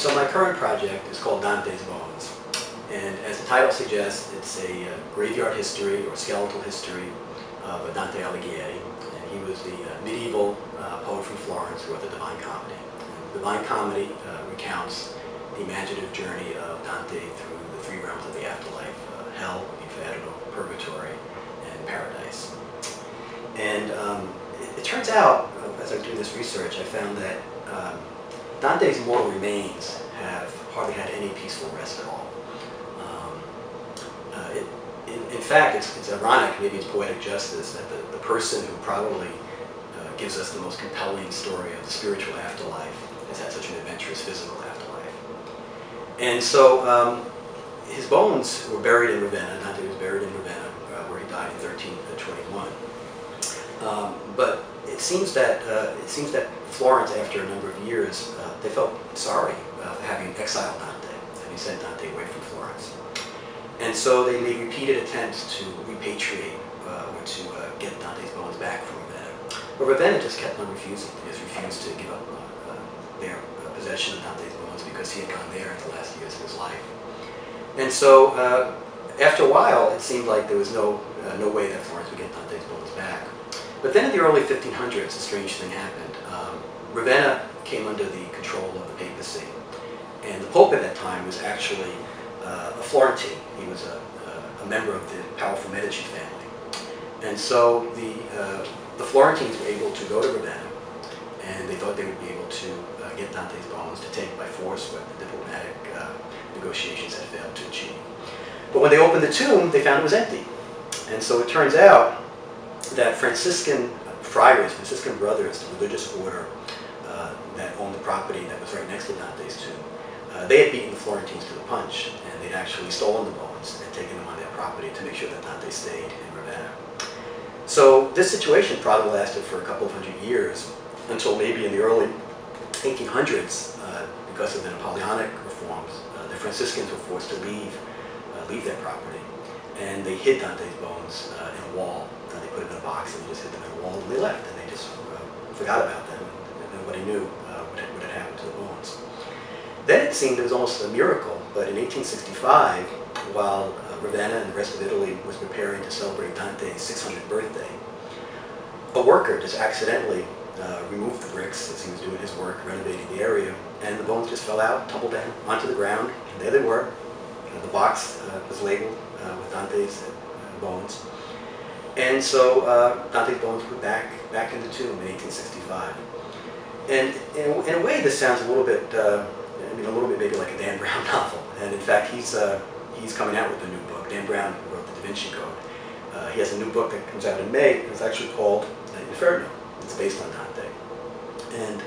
So my current project is called Dante's Bones. And as the title suggests, it's a graveyard history or skeletal history of Dante Alighieri. And he was the medieval poet from Florence who wrote the Divine Comedy. And the Divine Comedy recounts the imaginative journey of Dante through the three realms of the afterlife: hell, inferno, purgatory, and paradise. And it turns out, as I was doing this research, I found that Dante's mortal remains have hardly had any peaceful rest at all. In fact, it's ironic, maybe it's poetic justice, that the person who probably gives us the most compelling story of the spiritual afterlife has had such an adventurous physical afterlife. And so his bones were buried in Ravenna. Dante was buried in Ravenna, where he died in 1321. But it seems that Florence, after a number of years, they felt sorry for having exiled Dante, having sent Dante away from Florence. And so they made repeated attempts to repatriate or to get Dante's bones back from Ravenna. But Ravenna just kept on refusing. They just refused to give up their possession of Dante's bones because he had gone there in the last years of his life. And so after a while, it seemed like there was no way that Florence would get Dante's bones back. But then in the early 1500s, a strange thing happened. Ravenna came under the control of the papacy. And the Pope at that time was actually a Florentine. He was a member of the powerful Medici family. And so the Florentines were able to go to Ravenna, and they thought they would be able to get Dante's bones to take by force what the diplomatic negotiations had failed to achieve. But when they opened the tomb, they found it was empty. And so it turns out that Franciscan friars, Franciscan brothers, the religious order that owned the property that was right next to Dante's tomb, they had beaten the Florentines to the punch, and they'd actually stolen the bones and taken them on their property to make sure that Dante stayed in Ravenna. So this situation probably lasted for a couple of hundred years, until maybe in the early 1800s, because of the Napoleonic reforms, the Franciscans were forced to leave their property, and they hid Dante's bones in a wall. And they put it in a box, and they just hid them in a wall, and they left, and they just forgot about them, and nobody knew what had happened to the bones. Then it seemed it was almost a miracle, but in 1865, while Ravenna and the rest of Italy was preparing to celebrate Dante's 600th birthday, a worker just accidentally removed the bricks as he was doing his work, renovating the area, and the bones just fell out, tumbled down onto the ground, and there they were. The box was labeled with Dante's bones. And so Dante's bones were back in the tomb in 1865. And in a way, this sounds a little bit, a little bit maybe like a Dan Brown novel. And in fact, he's coming out with a new book. Dan Brown wrote the Da Vinci Code. He has a new book that comes out in May. It's actually called Inferno. It's based on Dante. And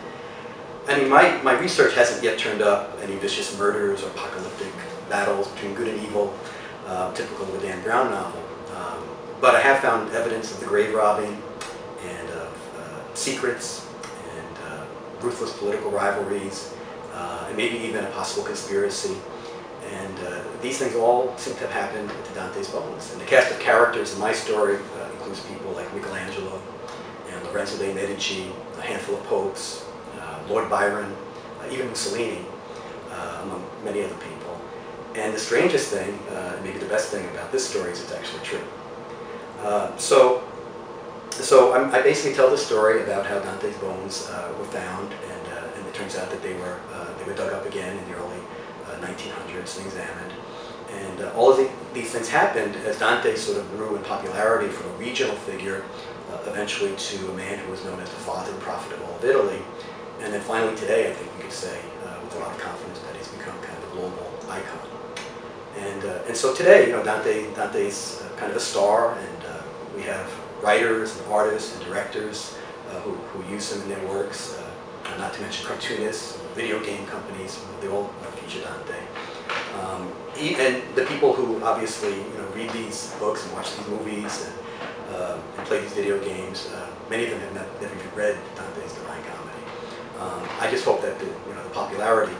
I mean, my research hasn't yet turned up any vicious murders or apocalyptic battles between good and evil, typical of a Dan Brown novel. But I have found evidence of the grave robbing and of secrets and ruthless political rivalries, and maybe even a possible conspiracy. And these things all seem to have happened to Dante's bones. And the cast of characters in my story includes people like Michelangelo and Lorenzo de' Medici, a handful of popes, Lord Byron, even Mussolini, among many other people. And the strangest thing, maybe the best thing about this story is it's actually true. So I basically tell the story about how Dante's bones were found, and it turns out that they were dug up again in the early 1900s and examined. And all of these things happened as Dante sort of grew in popularity from a regional figure, eventually to a man who was known as the father and prophet of all of Italy. And then finally today, I think we could say with a lot of confidence that he's become kind of a global icon. And so today, Dante's kind of a star, and we have writers and artists and directors who use him in their works, not to mention cartoonists, video game companies, they all feature Dante. And the people who obviously read these books and watch these movies and play these video games, many of them have never even read Dante's Divine Comedy. I just hope that the popularity